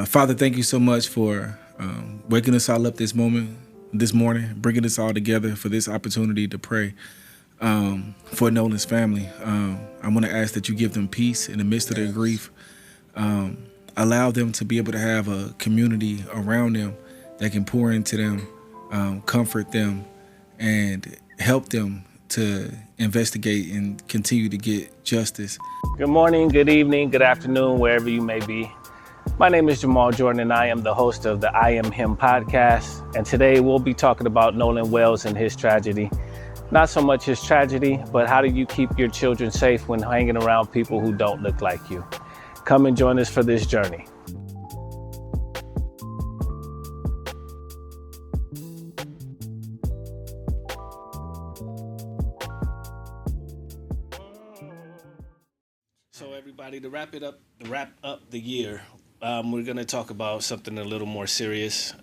Father, thank you so much for waking us all up this morning, bringing us all together for this opportunity to pray for Nolan's family. I want to ask that you give them peace in the midst of their grief. Allow them to be able to have a community around them that can pour into them, comfort them, and help them to investigate and continue to get justice. Good morning, good evening, good afternoon, wherever you may be. My name is Jamal Jordan, and I am the host of the I Am Him podcast. And today we'll be talking about Nolan Wells and his tragedy. Not so much his tragedy, but how do you keep your children safe when hanging around people who don't look like you? Come and join us for this journey. So everybody, to wrap up the year, we're going to talk about something a little more serious.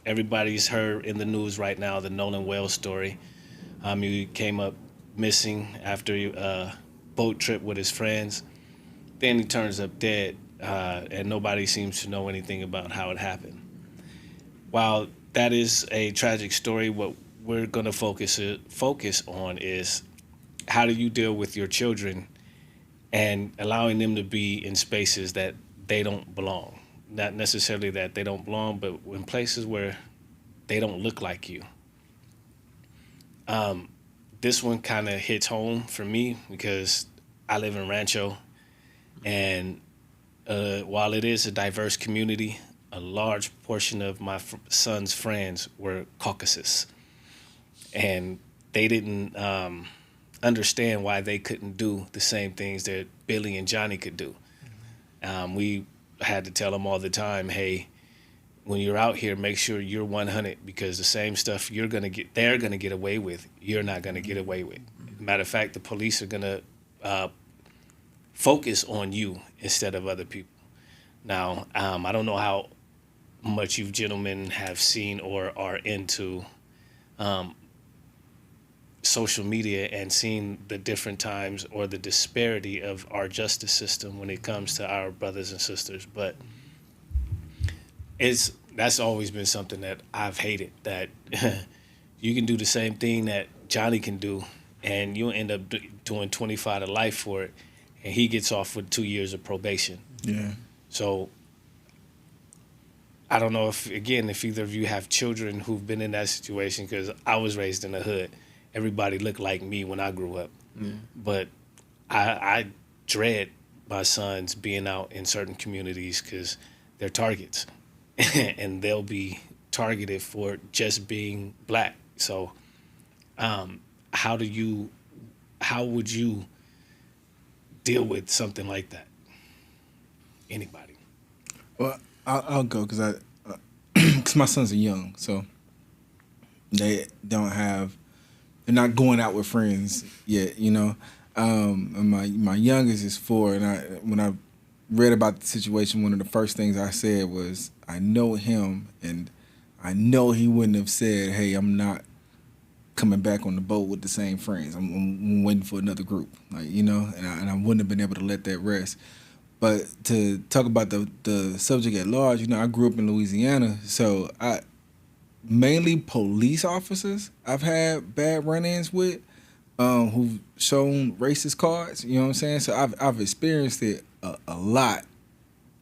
Everybody's heard in the news right now the Nolan Wells story. He came up missing after a boat trip with his friends. Then he turns up dead, and nobody seems to know anything about how it happened. While that is a tragic story, what we're going to focus on is how do you deal with your children and allowing them to be in spaces that they don't belong. Not necessarily that they don't belong, but in places where they don't look like you. This one kind of hits home for me because I live in Rancho, and while it is a diverse community, a large portion of my son's friends were Caucasus, and they didn't understand why they couldn't do the same things that Billy and Johnny could do. We had to tell them all the time, hey, when you're out here, make sure you're 100, because the same stuff they're gonna get away with, you're not gonna get away with. Matter of fact, the police are gonna focus on you instead of other people. Now, I don't know how much you gentlemen have seen or are into social media and seen the different times or the disparity of our justice system when it comes to our brothers and sisters, but that's always been something that I've hated, that you can do the same thing that Johnny can do and you'll end up doing 25 to life for it, and he gets off with 2 years of probation. Yeah. So I don't know if either of you have children who've been in that situation, because I was raised in the hood. Everybody looked like me when I grew up. Yeah. But I dread my sons being out in certain communities because they're targets. And they'll be targeted for just being black. So how would you deal with something like that? Anybody? Well, I'll go because my sons are young, so they're not going out with friends yet, you know. And my youngest is 4, and when I read about the situation, one of the first things I said was, I know him, and I know he wouldn't have said, hey, I'm not coming back on the boat with the same friends. I'm waiting for another group, like, you know, and I wouldn't have been able to let that rest. But to talk about the subject at large, you know, I grew up in Louisiana, so mainly police officers I've had bad run-ins with, who've shown racist cards, you know what I'm saying? So I've experienced it a lot,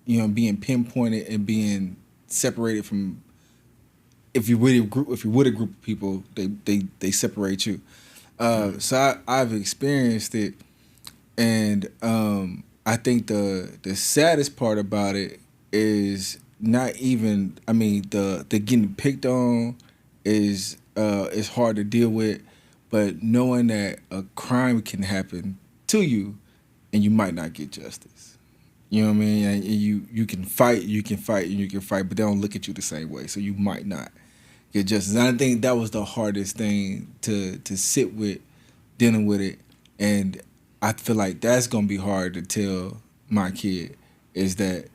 you know, being pinpointed and being separated from. If you're with a group of people, they separate you. So I've experienced it, and I think the saddest part about it is not even. I mean, the getting picked on is hard to deal with, but knowing that a crime can happen to you, and you might not get justice. You know what I mean? And you can fight, but they don't look at you the same way, so you might not get justice. And I think that was the hardest thing to sit with, dealing with it. And I feel like that's gonna be hard to tell my kid, is that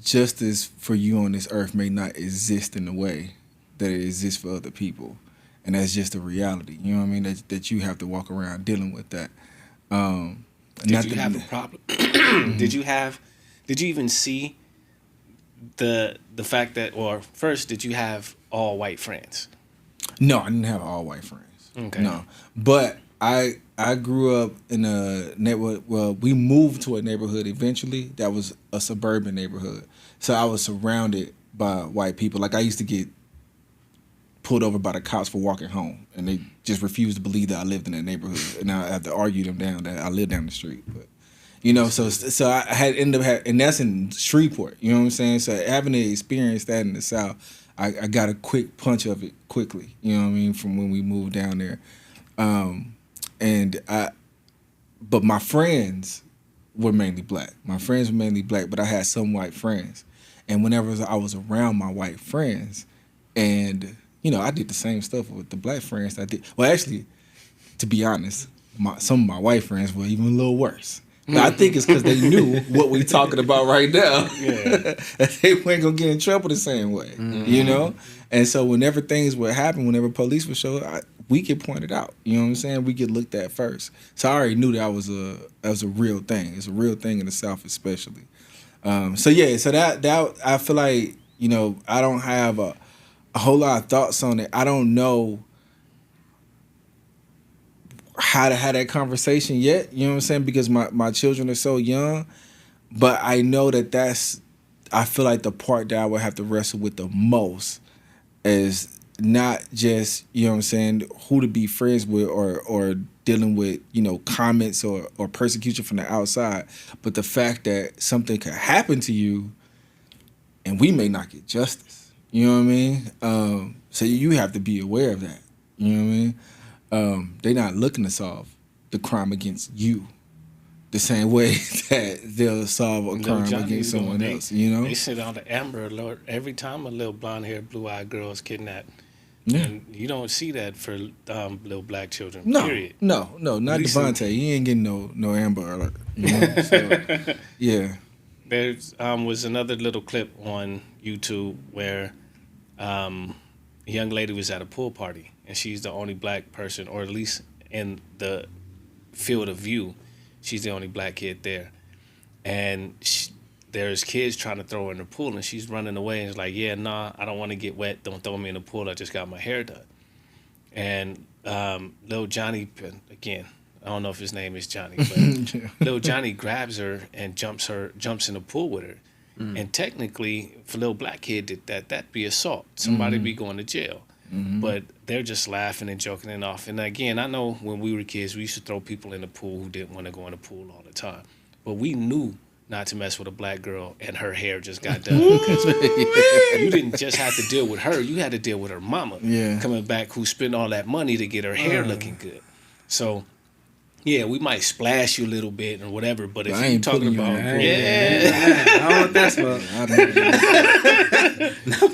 justice for you on this earth may not exist in the way that it exists for other people. And that's just a reality. You know what I mean? That you have to walk around dealing with that. Did you have a problem? Did you even see the fact that, or first, did you have all white friends? No, I didn't have all white friends. Okay. No, but I grew up in a neighborhood. Well, we moved to a neighborhood eventually that was a suburban neighborhood. So I was surrounded by white people. Like I used to get pulled over by the cops for walking home, and they just refused to believe that I lived in that neighborhood, and I had to argue them down that I lived down the street. But so I had ended up and that's in Shreveport. You know what I'm saying? So having to experience that in the South, I got a quick punch of it quickly. You know what I mean? From when we moved down there, and but my friends were mainly black. My friends were mainly black, but I had some white friends, and whenever I was around my white friends, and I did the same stuff with the black friends that I did. Well, actually, to be honest, some of my white friends were even a little worse. But I think it's because they knew what we talking about right now. Yeah. That they weren't gonna get in trouble the same way, And so whenever things would happen, whenever police would show up, we get pointed out. You know what I'm saying? We get looked at first. So I already knew that was a real thing. It's a real thing in the South, especially. So that I feel like I don't have a whole lot of thoughts on it. I don't know how to have that conversation yet, you know what I'm saying? Because my children are so young, but I know I feel like the part that I would have to wrestle with the most is not just, you know what I'm saying, who to be friends with or dealing with, comments or persecution from the outside, but the fact that something could happen to you and we may not get justice. You know what I mean? So you have to be aware of that. You know what I mean? They're not looking to solve the crime against you the same way that they'll solve a crime against someone else. They sit on the Amber Alert every time a little blonde-haired, blue-eyed girl is kidnapped. Yeah. And you don't see that for little black children. No, period. No, not Devontae. He ain't getting no Amber Alert. So, yeah. There was another little clip on YouTube where a young lady was at a pool party, and she's the only black person, or at least in the field of view, she's the only black kid there. And there's kids trying to throw her in the pool, and she's running away and is like, yeah, nah, I don't want to get wet. Don't throw me in the pool. I just got my hair done. And little Johnny, again, I don't know if his name is Johnny, but little Johnny grabs her and jumps in the pool with her. And technically, if a little black kid did that, that'd be assault. Somebody be going to jail. But they're just laughing and joking it off. And again, I know when we were kids, we used to throw people in the pool who didn't want to go in the pool all the time. But we knew not to mess with a black girl, and her hair just got done. Because you didn't just have to deal with her. You had to deal with her mama coming back who spent all that money to get her hair looking good. So, yeah, we might splash you a little bit or whatever, but if you're talking about... I don't know what that's about. Not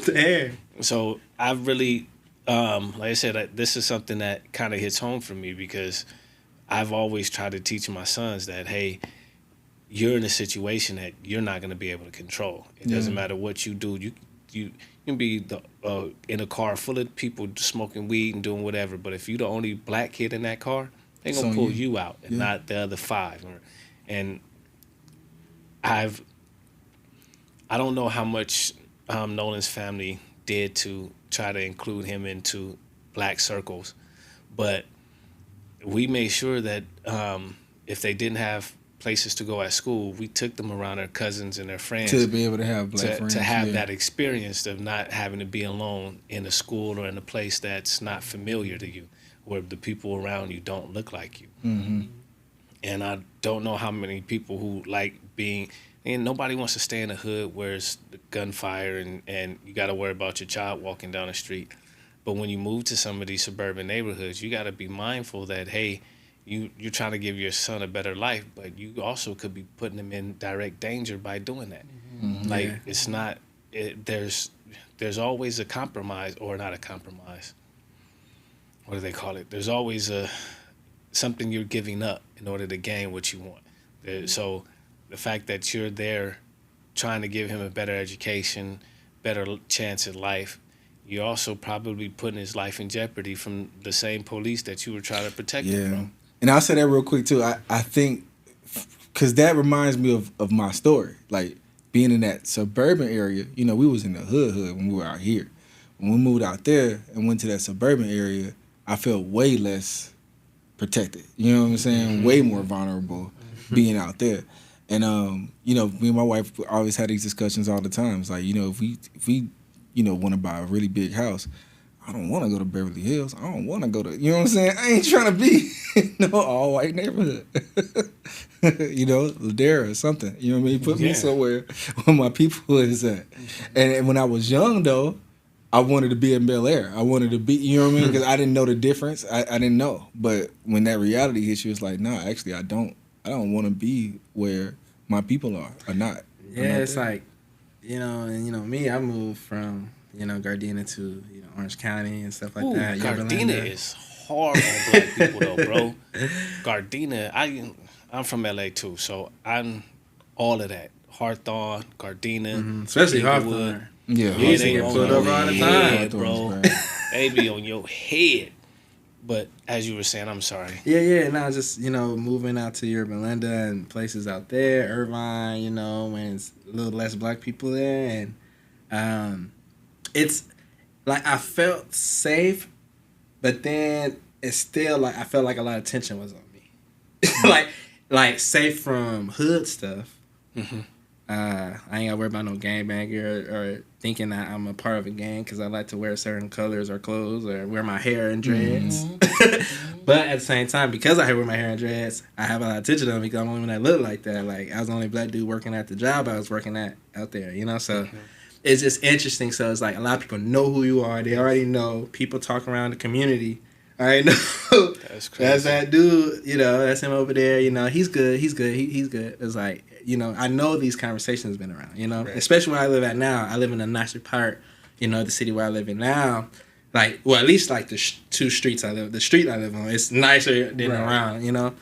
the hair. So, I really... like I said, this is something that kind of hits home for me because I've always tried to teach my sons that, hey, you're in a situation that you're not going to be able to control. It doesn't matter what you do. You can be in a car full of people smoking weed and doing whatever, but if you're the only black kid in that car, they're going to pull you out and not the other five. And I don't know how much Nolan's family did to try to include him into black circles, but we made sure that if they didn't have places to go at school, we took them around their cousins and their friends to be able to have black friends, to have that experience of not having to be alone in a school or in a place that's not familiar to you, where the people around you don't look like you. And I don't know how many people who like being, and nobody wants to stay in the hood where it's gunfire and you got to worry about your child walking down the street. But when you move to some of these suburban neighborhoods, you got to be mindful that, hey, you're trying to give your son a better life, but you also could be putting him in direct danger by doing that. It's not, there's always a compromise, or not a compromise. What do they call it? There's always something you're giving up in order to gain what you want. So the fact that you're there trying to give him a better education, better chance at life, you're also probably putting his life in jeopardy from the same police that you were trying to protect him from. And I'll say that real quick too. I think, because that reminds me of my story. Like, being in that suburban area, you know, we was in the hood when we were out here. When we moved out there and went to that suburban area, I felt way less protected. You know what I'm saying? Way more vulnerable being out there. And you know, me and my wife always had these discussions all the time. It's like, you know, if we you know, want to buy a really big house, I don't want to go to Beverly Hills. I don't want to go to, you know what I'm saying? I ain't trying to be in no all white neighborhood. You know, Ladera or something. You know what I mean? Put me somewhere where my people is at. And when I was young, though, I wanted to be in Bel Air. I wanted to be, you know what I mean? Because I didn't know the difference. I didn't know. But when that reality hits you, it's like, no, actually, I don't want to be where my people are or not. Yeah, it's there. Like, you know, and, you know, me, I moved from, you know, Gardena to, you know, Orange County and stuff like that. Gardena is hard on black people, though, bro. Gardena, I'm from LA, too, so I'm all of that. Hawthorne, Gardena. Especially Hawthorne. Yeah, they get pulled over all the time, bro. They be on your head. But as you were saying, I'm sorry. Yeah. Now just, you know, moving out to Yorba Linda and places out there, Irvine, you know, when it's a little less black people there, and it's like I felt safe, but then it's still like I felt like a lot of tension was on me, like safe from hood stuff. Mm-hmm. I ain't gotta worry about no gangbanger or thinking that I'm a part of a gang because I like to wear certain colors or clothes or wear my hair in dreads. Mm-hmm. But at the same time, because I wear my hair in dreads, I have a lot of attention on me because I'm the only one that look like that. Like, I was the only black dude working at the job I was working at out there, you know? So it's just interesting. So it's like a lot of people know who you are. They already know. People talk around the community. I know. That's crazy. That's that dude, you know, that's him over there. You know, he's good. He's good. He's good. It's like, you know, I know these conversations been around, you know, right. Especially where I live at now. I live in a nicer part, you know, the city where I live in now. Like, well, at least like the two streets the street I live on, it's nicer than around, you know.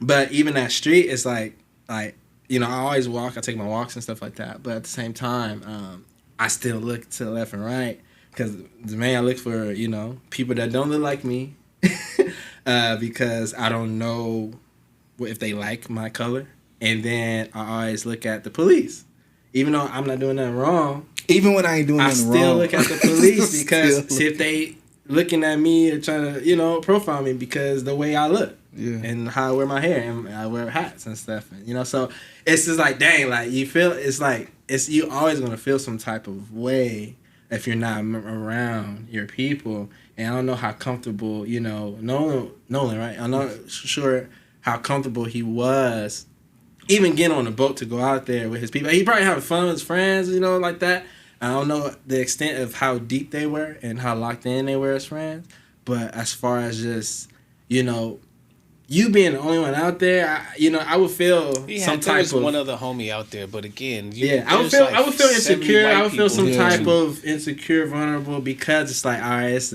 But even that street is like, you know, I always walk. I take my walks and stuff like that. But at the same time, I still look to the left and right because the main I look for, you know, people that don't look like me because I don't know if they like my color. And then I always look at the police. Even though I'm not doing nothing wrong. Even when I ain't doing nothing wrong. I still look at the police because see if they looking at me and trying to, you know, profile me because the way I look. Yeah. And how I wear my hair and I wear hats and stuff. And, you know, so it's just like, dang, like you feel, it's like, you always going to feel some type of way if you're not around your people. And I don't know how comfortable, you know, Nolan, right? I'm not sure how comfortable he was even getting on a boat to go out there with his people. He probably having fun with his friends, you know, like that. I don't know the extent of how deep they were and how locked in they were as friends. But as far as just, you know, you being the only one out there, I would feel some type of one other homie out there. But again, I would feel insecure. I would feel some type of insecure, vulnerable because it's like, all right,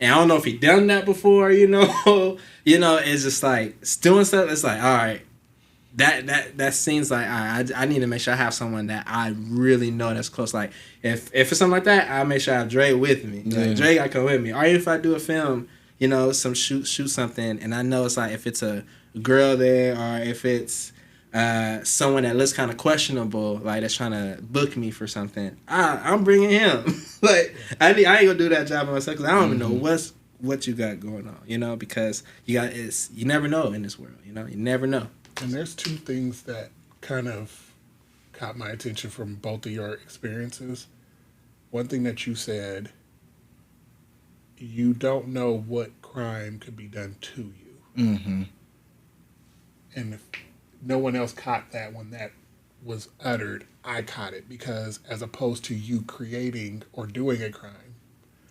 and I don't know if he done that before, you know. It's just like doing stuff. It's like, all right. That seems like I need to make sure I have someone that I really know that's close. Like if it's something like that, I'll make sure I have Dre with me. Like Dre gotta come with me. Or if I do a film, you know, some shoot something, and I know it's like if it's a girl there or if it's someone that looks kind of questionable, like that's trying to book me for something, I'm bringing him. Like I ain't gonna do that job by myself because I don't even know what you got going on. You know, because you never know in this world. You know, you never know. And there's two things that kind of caught my attention from both of your experiences. One thing that you said, you don't know what crime could be done to you. Mm-hmm. And if no one else caught that when that was uttered, I caught it because as opposed to you creating or doing a crime,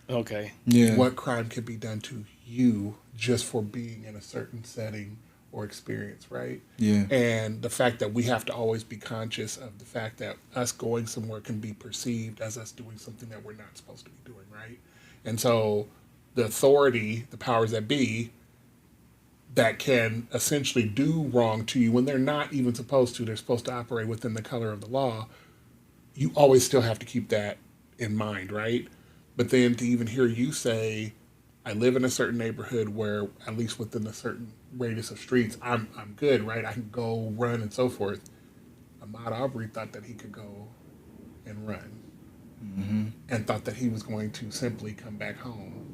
okay, yeah, what crime could be done to you just for being in a certain setting or experience, right? Yeah. And the fact that we have to always be conscious of the fact that us going somewhere can be perceived as us doing something that we're not supposed to be doing, right? And so the authority, the powers that be, that can essentially do wrong to you when they're not even supposed to, they're supposed to operate within the color of the law, you always still have to keep that in mind, right? But then to even hear you say, I live in a certain neighborhood where, at least within a certain radius of streets, I'm good, right? I can go run and so forth. Ahmaud Arbery thought that he could go and run, and thought that he was going to simply come back home.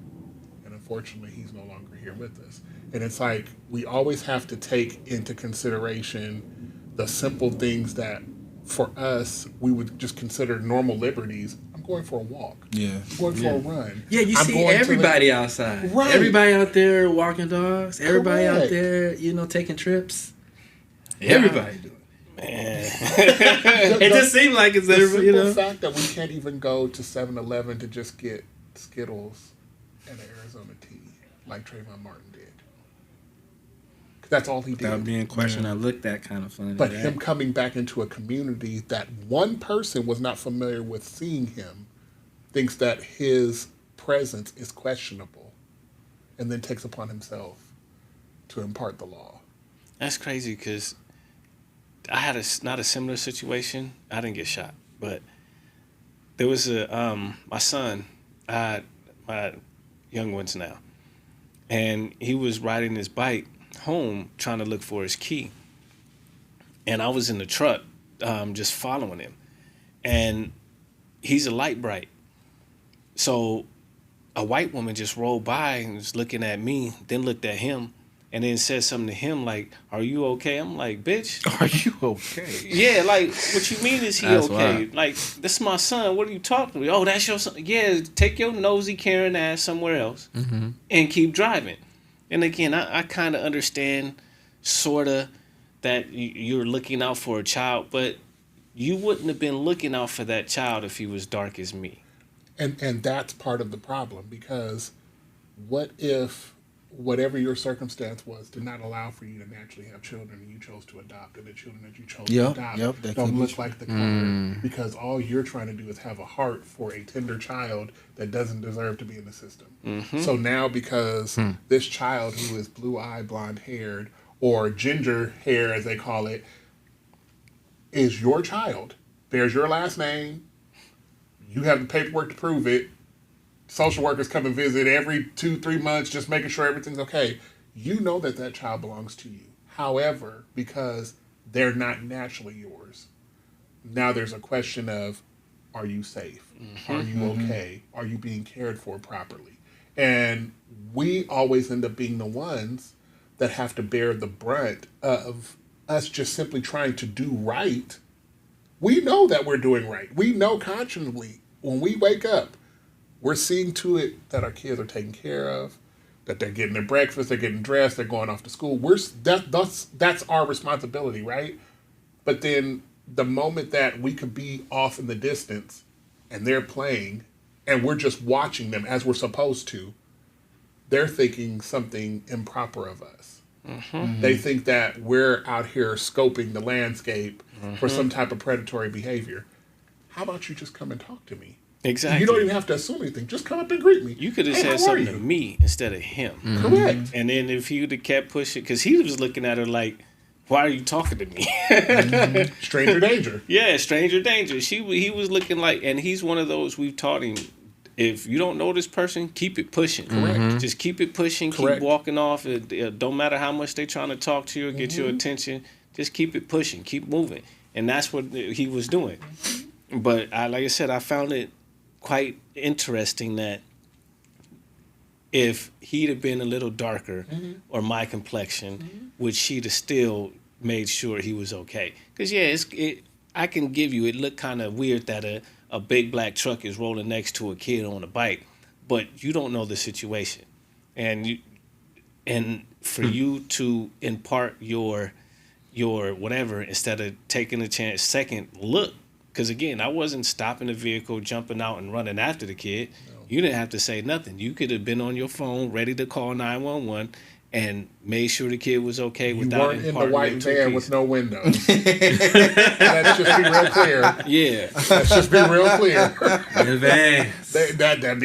And unfortunately, he's no longer here with us. And it's like we always have to take into consideration the simple things that, for us, we would just consider normal liberties. I'm going for a walk. Yeah. I'm going for a run. Yeah, you I'm see going to everybody outside. Right. Everybody out there walking dogs. Everybody out Correct. there, taking trips. Yeah. Everybody doing it. Man. It just seemed like it's The everybody, simple fact that we can't even go to 7-Eleven to just get Skittles and an Arizona tea like Trayvon Martin did. 'Cause that's all he did. Without being questioned, I looked that kind of funny. But right? him coming back into a community that one person was not familiar with seeing him, thinks that his presence is questionable, and then takes upon himself to impart the law. That's crazy because I had not a similar situation. I didn't get shot, but there was my son, my young ones now, and he was riding his bike home trying to look for his key, and I was in the truck just following him, and he's a light bright, so a white woman just rolled by and was looking at me, then looked at him, and then said something to him like, "Are you okay?" I'm like, "Bitch, Are you okay? yeah, like, what you mean is he That's okay? wild. Like, this is my son. What are you talking to? Oh, that's your son. Yeah, take your nosy Karen ass somewhere else and keep driving." And again, I kind of understand, sort of, that you're looking out for a child, but you wouldn't have been looking out for that child if he was dark as me. And that's part of the problem, because what if whatever your circumstance was did not allow for you to naturally have children, and you chose to adopt, and the children that you chose to adopt that could don't be look true. like the color, because all you're trying to do is have a heart for a tender child that doesn't deserve to be in the system. So now, because this child who is blue-eyed, blonde-haired, or ginger hair as they call it, is your child, bears your last name, you have the paperwork to prove it, social workers come and visit every 2-3 months, just making sure everything's okay. You know that that child belongs to you. However, because they're not naturally yours, now there's a question of, are you safe? Are you okay? Are you being cared for properly? And we always end up being the ones that have to bear the brunt of us just simply trying to do right. We know that we're doing right. We know consciously when we wake up, we're seeing to it that our kids are taken care of, that they're getting their breakfast, they're getting dressed, they're going off to school. That's our responsibility, right? But then the moment that we could be off in the distance and they're playing and we're just watching them as we're supposed to, they're thinking something improper of us. They think that we're out here scoping the landscape for some type of predatory behavior. How about you just come and talk to me? Exactly. You don't even have to assume anything. Just come up and greet me. You could have Hey, said how are something you? to me instead of him. Correct. And then if he would have kept pushing, because he was looking at her like, "Why are you talking to me?" Stranger danger. Yeah, stranger danger. He was looking like, and he's one of those, we've taught him, if you don't know this person, keep it pushing. Correct. Just keep it pushing. Correct. Keep walking off. It don't matter how much they're trying to talk to you or get your attention. Just keep it pushing. Keep moving. And that's what he was doing. But like I said, I found it quite interesting that if he'd have been a little darker or my complexion, would she'd have still made sure he was okay? Because I can give you, it looked kind of weird that a big black truck is rolling next to a kid on a bike, but you don't know the situation, and for you to impart your whatever instead of taking a chance, second look. Because, again, I wasn't stopping the vehicle, jumping out and running after the kid. No. You didn't have to say nothing. You could have been on your phone, ready to call 911, and made sure the kid was okay without weren't in the white van with no windows. Let's just be real clear. Yeah. Let's just be real clear. In van. That'd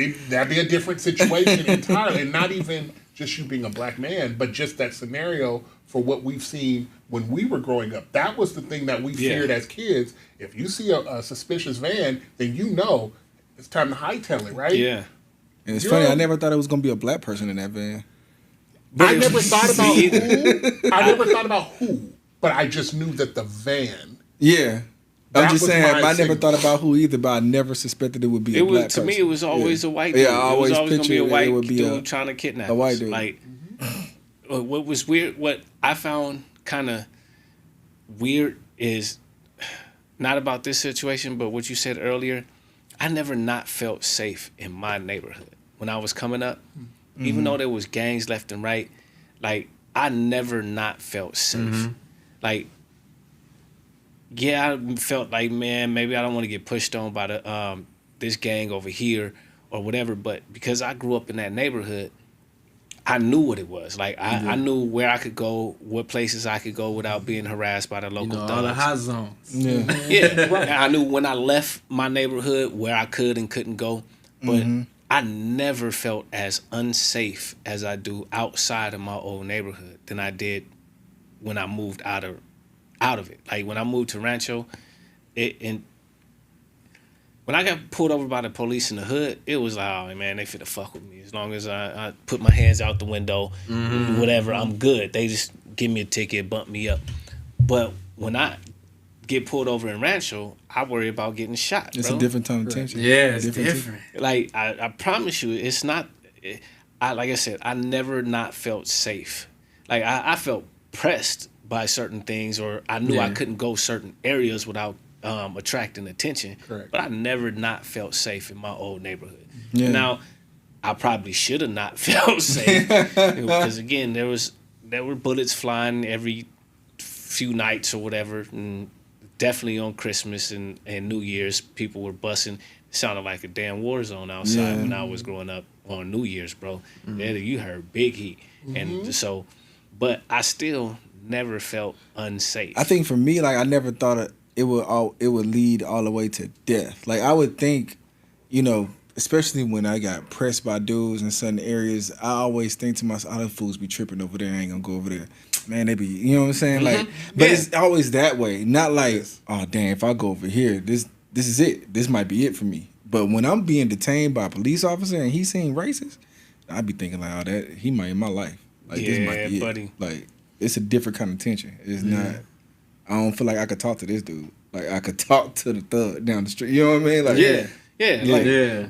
be a different situation entirely. And not even just you being a black man, but just that scenario for what we've seen when we were growing up. That was the thing that we feared as kids. If you see a suspicious van, then you know it's time to hightail it, right? Yeah. And it's funny, I never thought it was going to be a black person in that van. I never thought about who. I never thought about who, but I just knew that the van Yeah. I'm That just was saying, my I never signal. thought about who either, but I never suspected it would be It a was black to me. person. It was always a white dude. Yeah, I always it was always gonna be a pictured white it would be dude trying to kidnap a white us. dude. Like, what was weird, what I found kind of weird is not about this situation, but what you said earlier. I never not felt safe in my neighborhood when I was coming up, even though there was gangs left and right. Like, I never not felt safe. Like, yeah, I felt like, man, maybe I don't want to get pushed on by the this gang over here or whatever. But because I grew up in that neighborhood, I knew what it was. Like, I knew where I could go, what places I could go without being harassed by the local thugs. all the hot zones. Yeah. Yeah, right. I knew when I left my neighborhood where I could and couldn't go, but I never felt as unsafe as I do outside of my old neighborhood than I did when I moved out of it. Like, when I moved to Rancho, when I got pulled over by the police in the hood, it was like, oh man, they finna fuck with me. As long as I put my hands out the window, whatever, I'm good. They just give me a ticket, bump me up. But when I get pulled over in Rancho, I worry about getting shot. It's bro. a different tone of tension. Yeah, it's different. Like, I promise you, it's not. Like I said, I never not felt safe. Like, I felt pressed by certain things, or I knew I couldn't go certain areas without attracting attention. Correct. But I never not felt safe in my old neighborhood. Yeah. Now, I probably should have not felt safe because again, there were bullets flying every few nights or whatever, and definitely on Christmas and New Year's, people were busting. It sounded like a damn war zone outside when I was growing up on New Year's, bro. There you heard big heat, and so, but I still never felt unsafe. I think for me, like, I never thought it would lead all the way to death. Like, I would think, especially when I got pressed by dudes in certain areas, I always think to myself, "Oh, them fools be tripping over there. I ain't gonna go over there." Man, they be, you know what I'm saying? Like, but it's always that way. Not like, oh damn, if I go over here, this is it. This might be it for me. But when I'm being detained by a police officer and he's seeing racist, I'd be thinking like, oh, that he might in my life. Like, this might be buddy. it. Like, it's a different kind of tension. It's not. I don't feel like I could talk to this dude. Like, I could talk to the thug down the street. You know what I mean? Like,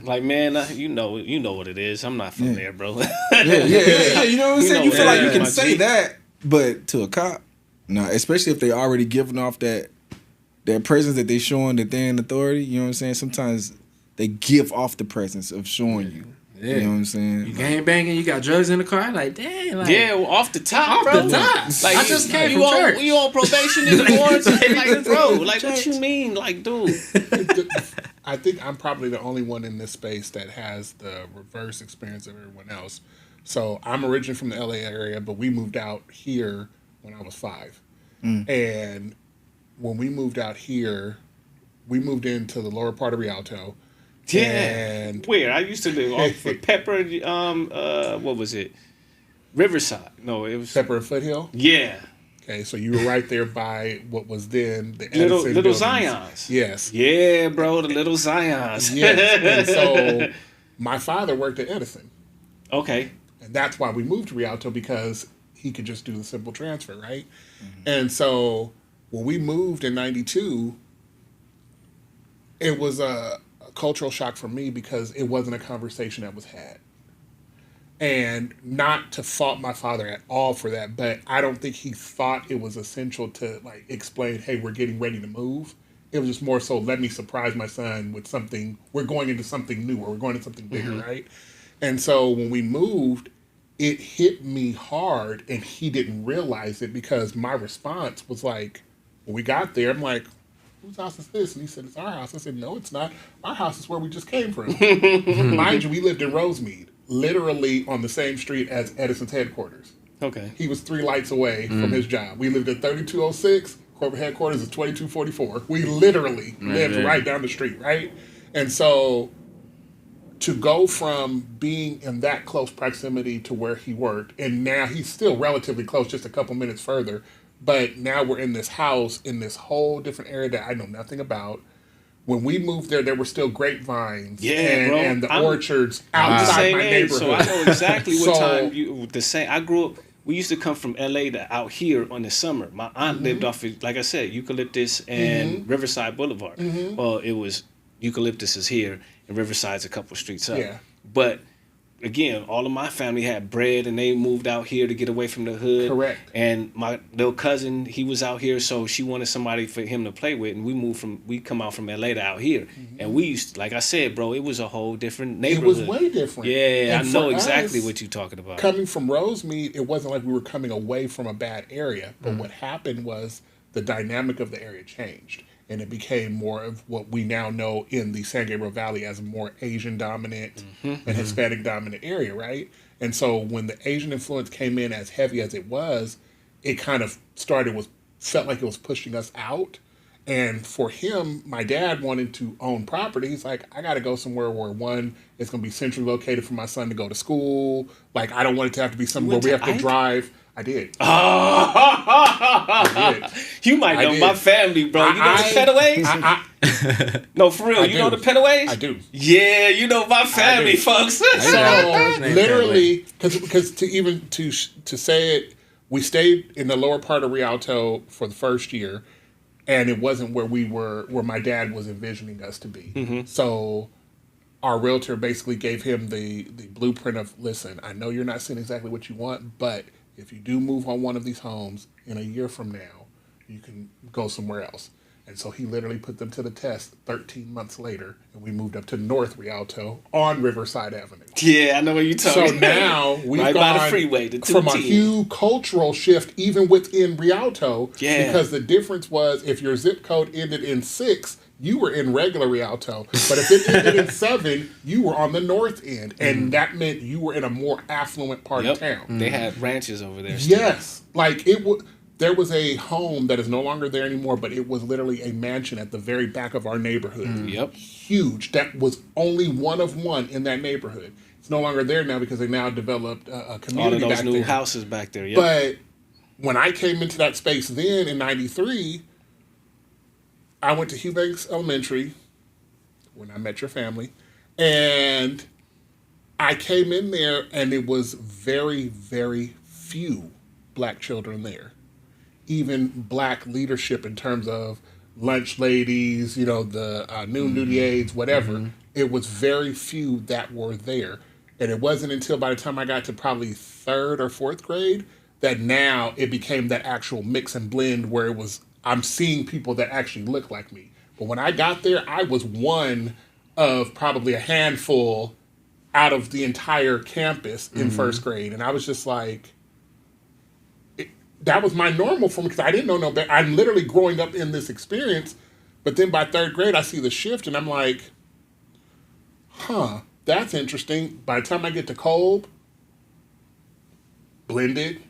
Like, man, you know what it is. I'm not from there, bro. yeah. You know what I'm saying? You feel like you can my say G. that, but to a cop, no. Especially if they already giving off that presence that they showing that they're in authority. You know what I'm saying? Sometimes they give off the presence of showing you. Yeah. You know what I'm saying? You gang banging, you got drugs in the car, like, dang. Like, Yeah, well, off the top, bro. the top. Like, I just came from you church. You on probation in quarantine, like, bro. Like, what you mean, like, dude? I think I'm probably the only one in this space that has the reverse experience of everyone else. So I'm originally from the LA area, but we moved out here when I was 5. And when we moved out here, we moved into the lower part of Rialto. Yeah. And Where? I used to live off of Pepper, what was it? Riverside. No, it was... Pepper and Foothill. Yeah. Okay, so you were right there by what was then the Little Edison buildings. Zions. Yes. Yeah, bro, the Little Zions. Yes. And so my father worked at Edison. Okay. And that's why we moved to Rialto, because he could just do the simple transfer, right? And so when we moved in 92, it was a cultural shock for me because it wasn't a conversation that was had. And not to fault my father at all for that, but I don't think he thought it was essential to like explain, hey, we're getting ready to move. It was just more so, let me surprise my son with something. We're going into something new, or we're going into something bigger, right? And so when we moved, it hit me hard, and he didn't realize it because my response was like, when we got there, I'm like, whose house is this? And he said, it's our house. I said, no, it's not. Our house is where we just came from. Mind you, we lived in Rosemead, literally on the same street as Edison's headquarters. Okay. He was 3 lights away from his job. We lived at 3206. Corporate headquarters is 2244. We literally lived right down the street, right? And so to go from being in that close proximity to where he worked, and now he's still relatively close, just a couple minutes further, but now we're in this house in this whole different area that I know nothing about. When we moved there were still grapevines and the orchards outside my neighborhood. So I know exactly what time the same. I grew up we used to come from LA to out here on the summer. My aunt lived off of, like I said, Eucalyptus and Riverside Boulevard. Well, it was Eucalyptus is here and Riverside's a couple streets up. Yeah. But again, all of my family had bread and they moved out here to get away from the hood. Correct. And my little cousin, he was out here, so she wanted somebody for him to play with, and we come out from LA to out here. And we used to, like I said, bro, it was a whole different neighborhood. It was way different. Yeah, And I know for exactly us, what you're talking about. Coming from Rosemead, it wasn't like we were coming away from a bad area. But what happened was the dynamic of the area changed. And it became more of what we now know in the San Gabriel Valley as a more Asian dominant and Hispanic dominant area, right? And so when the Asian influence came in as heavy as it was, it kind of felt like it was pushing us out. And for him, my dad wanted to own property. He's like, I got to go somewhere where, one, it's going to be centrally located for my son to go to school. Like, I don't want it to have to be somewhere where we have to drive. I did. I did. You might know my family, bro. You know the Pettaways? No, for real. You know the Pettaways? I do. Yeah, you know my family, folks. Yeah. So literally, because to say it, we stayed in the lower part of Rialto for the first year, and it wasn't where my dad was envisioning us to be. So our realtor basically gave him the blueprint of, listen, I know you're not seeing exactly what you want, but if you do move on one of these homes in a year from now, you can go somewhere else. And so he literally put them to the test 13 months later, and we moved up to North Rialto on Riverside Avenue. Yeah, I know what you're talking about. So now we've right gone by the freeway, the from a 210. huge cultural shift even within Rialto. Yeah. Because the difference was if your zip code ended in 6, you were in regular Rialto. But if it ended in 7, you were on the north end. And that meant you were in a more affluent part of town. They had ranches over there still. Yes. Like there was a home that is no longer there anymore, but it was literally a mansion at the very back of our neighborhood. Yep. Huge. That was only one of one in that neighborhood. It's no longer there now because they now developed a community all of those back new there. houses back there. Yep. But when I came into that space then in '93, I went to Hugh Banks Elementary when I met your family, and I came in there and it was very, very few black children there. Even black leadership in terms of lunch ladies, the noon duty aides, whatever. It was very few that were there. And it wasn't until by the time I got to probably 3rd or 4th grade that now it became that actual mix and blend where I'm seeing people that actually look like me. But when I got there, I was one of probably a handful out of the entire campus in 1st grade. And I was just like, that was my normal for me because I didn't know no better. I'm literally growing up in this experience. But then by 3rd grade, I see the shift and I'm like, that's interesting. By the time I get to Kolb, blended.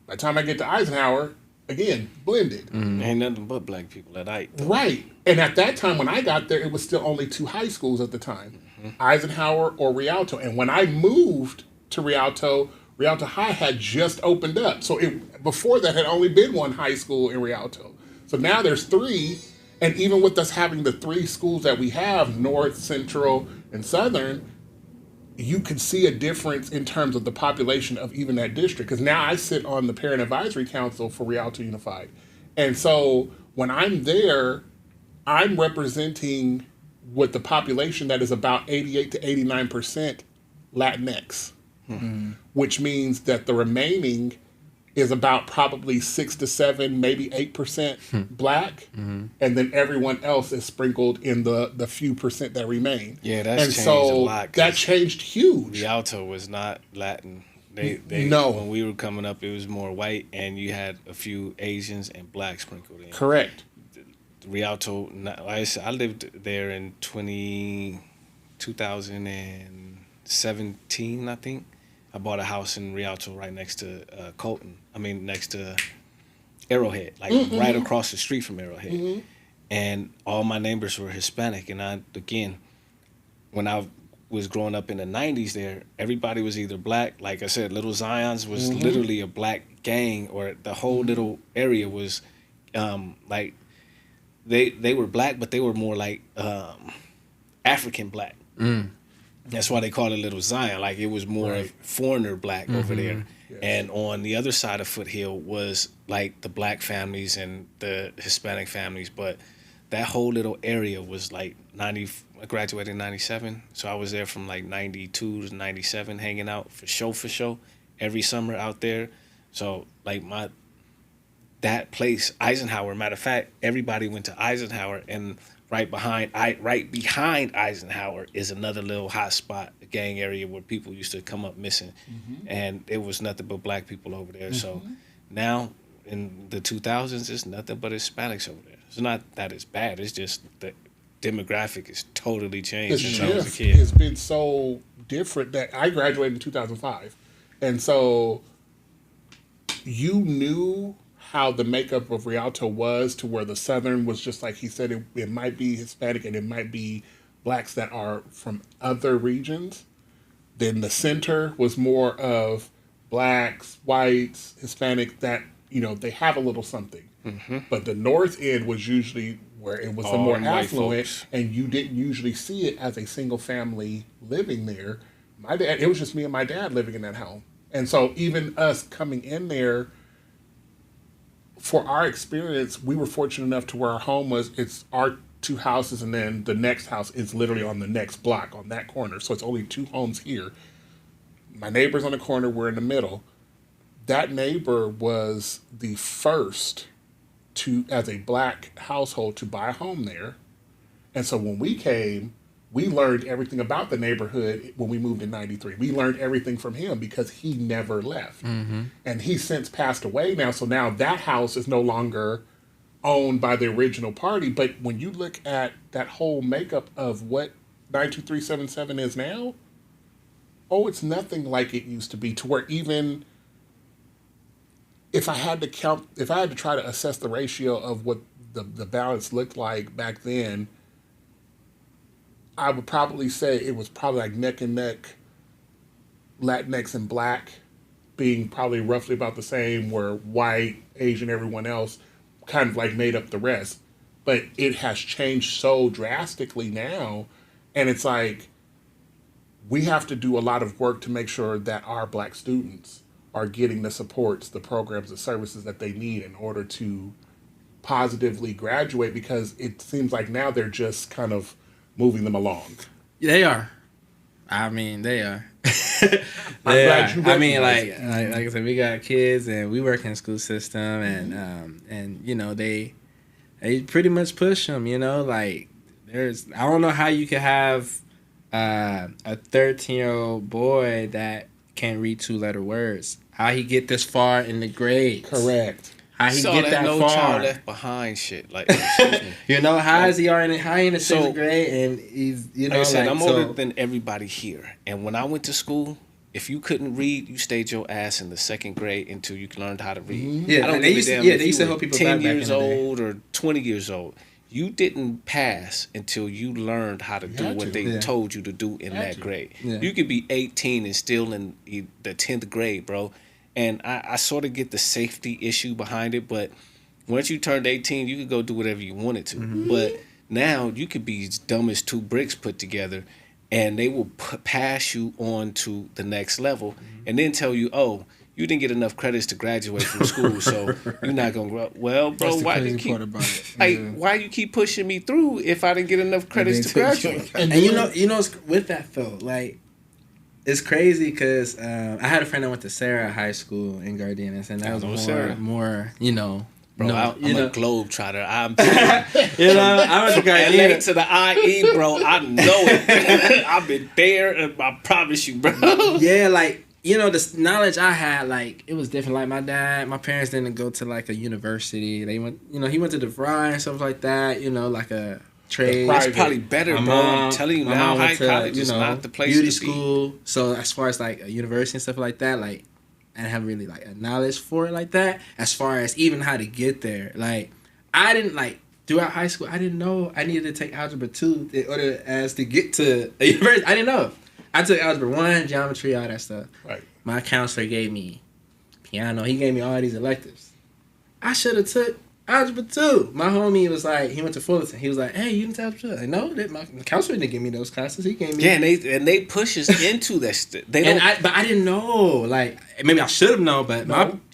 By the time I get to Eisenhower, again, blended. Ain't nothing but black people at Ike. Right. And at that time when I got there, it was still only 2 high schools at the time, Eisenhower or Rialto. And when I moved to Rialto High had just opened up. So before that had only been 1 high school in Rialto. So now there's 3. And even with us having the 3 schools that we have, North, Central, and Southern, you can see a difference in terms of the population of even that district. Because now I sit on the Parent Advisory Council for Rialto Unified. And so when I'm there, I'm representing with the population that is about 88 to 89% Latinx, which means that the remaining is about probably 6 to 7, maybe 8% black, and then everyone else is sprinkled in the few percent that remain. Yeah, that's changed so a lot. That changed huge. Rialto was not Latin. They No. When we were coming up, it was more white, and you had a few Asians and blacks sprinkled in. Correct. Rialto, I lived there in 2017, I think. I bought a house in Rialto right next to next to Arrowhead, like right across the street from Arrowhead. And all my neighbors were Hispanic. And when I was growing up in the 90s there, everybody was either black. Like I said, Little Zions was literally a black gang, or the whole little area was like, they were black, but they were more like African black. That's why they call it Little Zion. Like, it was more foreigner black over there. Yes. And on the other side of Foothill was like the black families and the Hispanic families, but that whole little area was like 90. I graduated in 97, so I was there from like 92 to 97, hanging out for show every summer out there. So like that place, Eisenhower. Matter of fact, everybody went to Eisenhower, and right behind Eisenhower is another little hot spot, a gang area where people used to come up missing, and it was nothing but black people over there. So now in the 2000s, it's nothing but Hispanics over there. It's not that it's bad. It's just the demographic is totally The changed since I was a shift kid. has been so different that I graduated in 2005, and so you knew how the makeup of Rialto was, to where the Southern was just like he said, it might be Hispanic and it might be blacks that are from other regions. Then the center was more of blacks, whites, Hispanic, that, they have a little something. But the north end was usually where it was the All more them white affluent, folks. and you didn't usually see it as a single family living there. My dad, it was just me and my dad living in that home. And so even us coming in there, for our experience, we were fortunate enough to where our home was, it's our two houses, and then the next house is literally on the next block on that corner. So it's only two homes here. My neighbor's on the corner, we're in the middle. That neighbor was the first as a black household, to buy a home there. And so when we came, we learned everything about the neighborhood when we moved in 93. We learned everything from him because he never left. And he's since passed away now. So now that house is no longer owned by the original party. But when you look at that whole makeup of what 92377 is now, it's nothing like it used to be, to where even if I had to try to assess the ratio of what the balance looked like back then, I would probably say it was probably like neck and neck, Latinx and black being probably roughly about the same, where white, Asian, everyone else kind of like made up the rest. But it has changed so drastically now, and it's like we have to do a lot of work to make sure that our black students are getting the supports, the programs, the services that they need in order to positively graduate, because it seems like now they're just kind of moving them along. They are. I mean, they are. I'm glad you I mean, recognize like I said, we got kids and we work in the school system, and they pretty much push them. Like I don't know how you could have a 13-year-old boy that can't read 2-letter words. How he get this far in the grades? Correct. How he So get that no far? child left behind shit. Like, excuse me. How is he already in the So, 6th grade, and he's Like I said, I'm older than everybody here. And when I went to school, if you couldn't read, you stayed your ass in the 2nd grade until you learned how to read. Yeah, I don't they give a used to- damn yeah, if they used you to were help people 10 back in years the day. old or 20 years old. You didn't pass until you learned how to do had what to. they Yeah. told you to do in Had that to. grade. Yeah. You could be 18 and still in the 10th grade, bro. And I sort of get the safety issue behind it, but once you turned 18, you could go do whatever you wanted to. But now you could be as dumb as 2 bricks put together, and they will pass you on to the next level, and then tell you, oh, you didn't get enough credits to graduate from school, so you're not gonna grow. Well, bro, That's the why do you crazy keep part about it. like Yeah. why you keep pushing me through if I didn't get enough credits to They take you- graduate? And it's with that though, like it's crazy because I had a friend that went to Sarah High School in Gardena, and that I was know Sarah. more. Bro, I'm a globe trotter. I'm I went to LA Gardena. to the IE, bro. I know it. I've been there, and I promise you, bro. Yeah, like the knowledge I had, like it was different. Like my parents didn't go to like a university. They went, he went to DeVry and stuff like that. Like a trade. private- It's probably better, My bro. I'm mom- telling you my now, mom high went to, college is not the place beauty to be. school. So as far as like a university and stuff like that, like I didn't have really like a knowledge for it like that. As far as even how to get there, like I didn't like throughout high school. I didn't know I needed to take algebra 2 in order as to get to a university. I didn't know. I took algebra 1, geometry, all that stuff. Right. My counselor gave me piano. He gave me all these electives. I should have took Algebra 2. My homie was like, he went to Fullerton. He was like, hey, you didn't take algebra 2? Like, no, my counselor didn't give me those classes. He gave me. Yeah, and they push us into that. They don't. But I didn't know. Like, maybe I should have known, but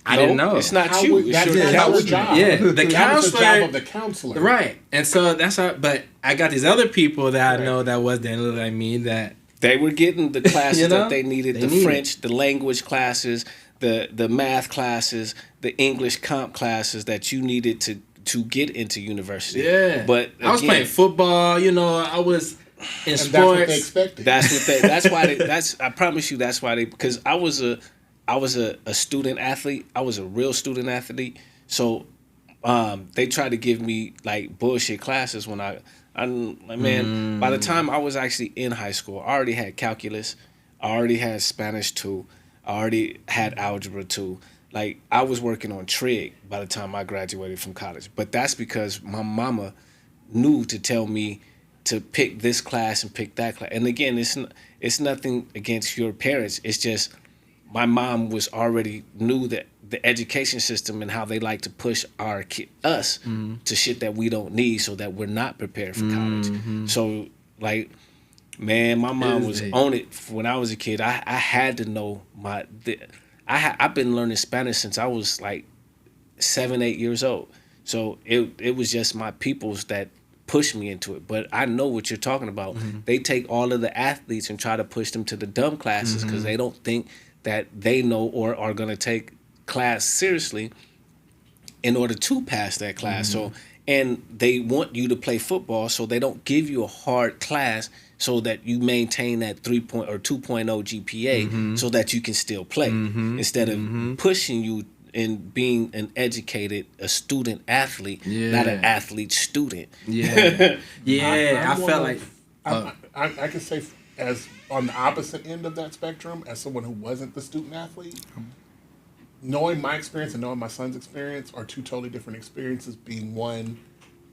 I didn't know. It's not How you. would- It's that's your not our counselor. job. Yeah, the That was counselor- the job of the counselor. Right. And so that's how. But I got these other people that I know that didn't look like me that. They were getting the classes that they needed, They the needed. French, the language classes, the math classes, the English comp classes that you needed to get into university. Yeah. But I was again, playing football. I was in And sports. that's what they expected. That's why I promise you that's why because I was a student athlete. I was a real student athlete. So they tried to give me like bullshit classes when by the time I was actually in high school, I already had calculus, I already had Spanish 2, I already had algebra 2. Like I was working on trig by the time I graduated from college. But that's because my mama knew to tell me to pick this class and pick that class. And again, it's nothing against your parents. It's just my mom knew that the education system and how they like to push us to shit that we don't need so that we're not prepared for college. So like, man, my mom was on it when I was a kid. I had to know I've been learning Spanish since I was like 7, 8 years old. So it was just my peoples that pushed me into it. But I know what you're talking about. They take all of the athletes and try to push them to the dumb classes because they don't think that they know or are going to take class seriously in order to pass that class. So, and they want you to play football, so they don't give you a hard class so that you maintain that 3 or 2.0 GPA so that you can still play instead of pushing you in being a student athlete, not an athlete student. Yeah. I I'm felt one like. of- I can say as on the opposite end of that spectrum, as someone who wasn't the student athlete, knowing my experience and knowing my son's experience are two totally different experiences. Being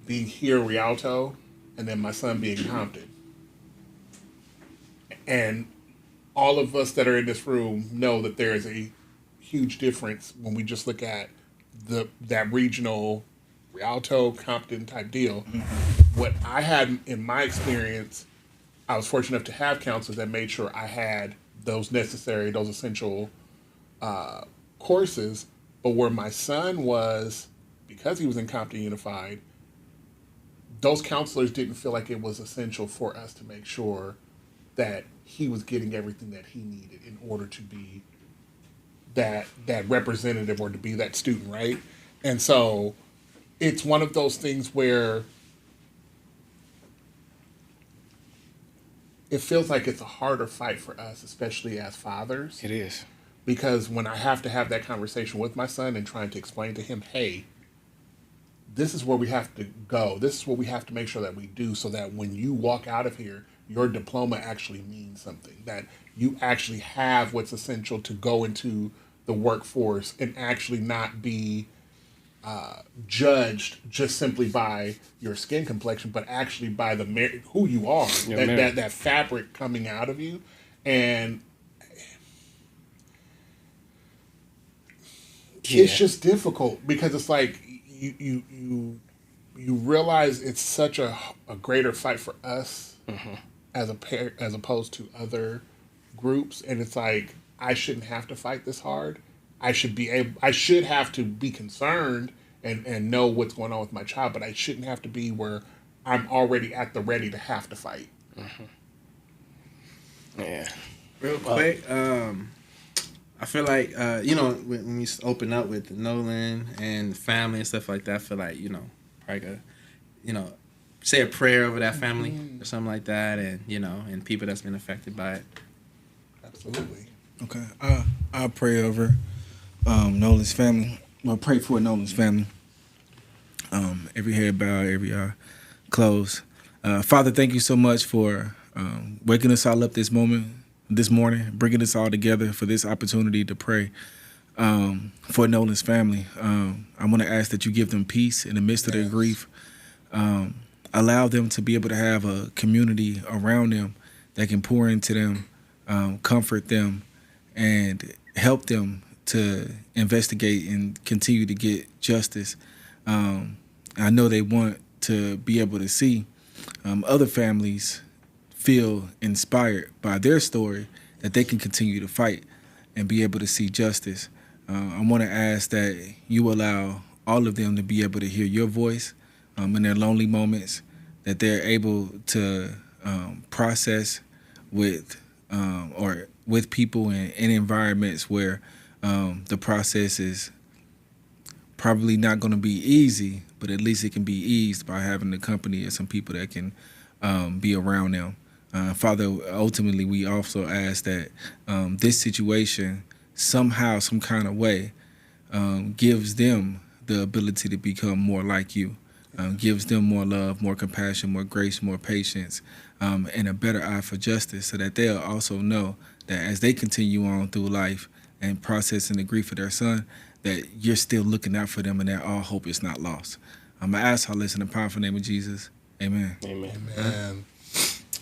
here in Rialto, and then my son being in Compton. And all of us that are in this room know that there is a huge difference when we just look at that regional Rialto, Compton type deal. What I had in my experience, I was fortunate enough to have counselors that made sure I had those essential courses. But where my son was, because he was in Compton Unified, those counselors didn't feel like it was essential for us to make sure that he was getting everything that he needed in order to be that representative or to be that student, right? And so it's one of those things where it feels like it's a harder fight for us, especially as fathers. It is. Because when I have to have that conversation with my son and trying to explain to him, hey, this is where we have to go. This is what we have to make sure that we do so that when you walk out of here, your diploma actually means something, that you actually have what's essential to go into the workforce and actually not be judged just simply by your skin complexion, but actually by who you are, that fabric coming out of you. And it's just difficult because it's like you realize it's such a greater fight for us as a pair as opposed to other groups, and it's like I shouldn't have to fight this hard. I should have to be concerned and know what's going on with my child, but I shouldn't have to be where I'm already at the ready to have to fight. Yeah. Real quick, I feel like when we open up with Nolan and family and stuff like that, I feel like probably say a prayer over that family or something like that, and and people that's been affected by it. Absolutely. Okay, I'll pray over Nolan's family. Well, pray for Nolan's family. Every head bowed, every eye closed. Father, thank you so much for waking us all up this morning, bringing us all together for this opportunity to pray for Nolan's family. I want to ask that you give them peace in the midst of their grief. Allow them to be able to have a community around them that can pour into them, comfort them, and help them to investigate and continue to get justice I know they want to be able to see other families feel inspired by their story, that they can continue to fight and be able to see justice. I want to ask that you allow all of them to be able to hear your voice in their lonely moments, that they're able to process with or with people in environments where the process is probably not going to be easy, but at least it can be eased by having the company of some people that can be around them. Father, ultimately, we also ask that this situation somehow, some kind of way, gives them the ability to become more like you, gives them more love, more compassion, more grace, more patience, and a better eye for justice, so that they'll also know that as they continue on through life and processing the grief of their son, that you're still looking out for them and that all hope is not lost. I ask all this in the powerful name of Jesus. Amen. Amen. And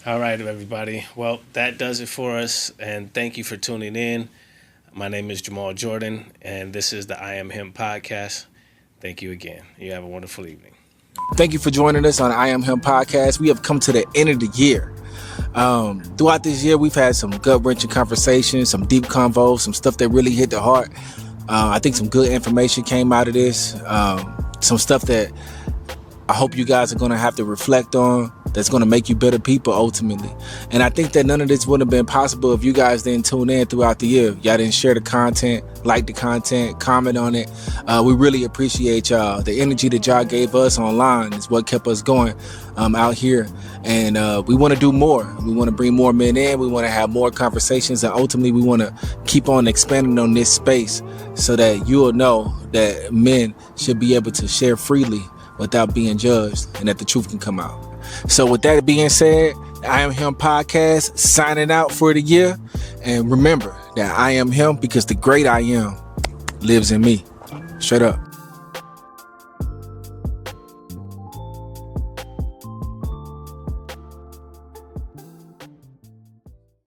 All right, everybody. Well, that does it for us, and thank you for tuning in. My name is Jamal Jordan, and this is the I Am Him podcast. Thank you again. You have a wonderful evening. Thank you for joining us on I Am Him podcast. We have come to the end of the year. Throughout this year, we've had some gut-wrenching conversations, some deep convos, some stuff that really hit the heart. I think some good information came out of this. Some stuff that I hope you guys are going to have to reflect on, that's going to make you better people ultimately. And I think that none of this would have been possible if you guys didn't tune in throughout the year. Y'all didn't share the content, like the content, comment on it. We really appreciate y'all. The energy that y'all gave us online is what kept us going out here. And we want to do more. We want to bring more men in. We want to have more conversations. And ultimately, we want to keep on expanding on this space so that you will know that men should be able to share freely without being judged, and that the truth can come out. So with that being said, I Am Him podcast signing out for the year. And remember that I am him because the great I am lives in me. Straight up.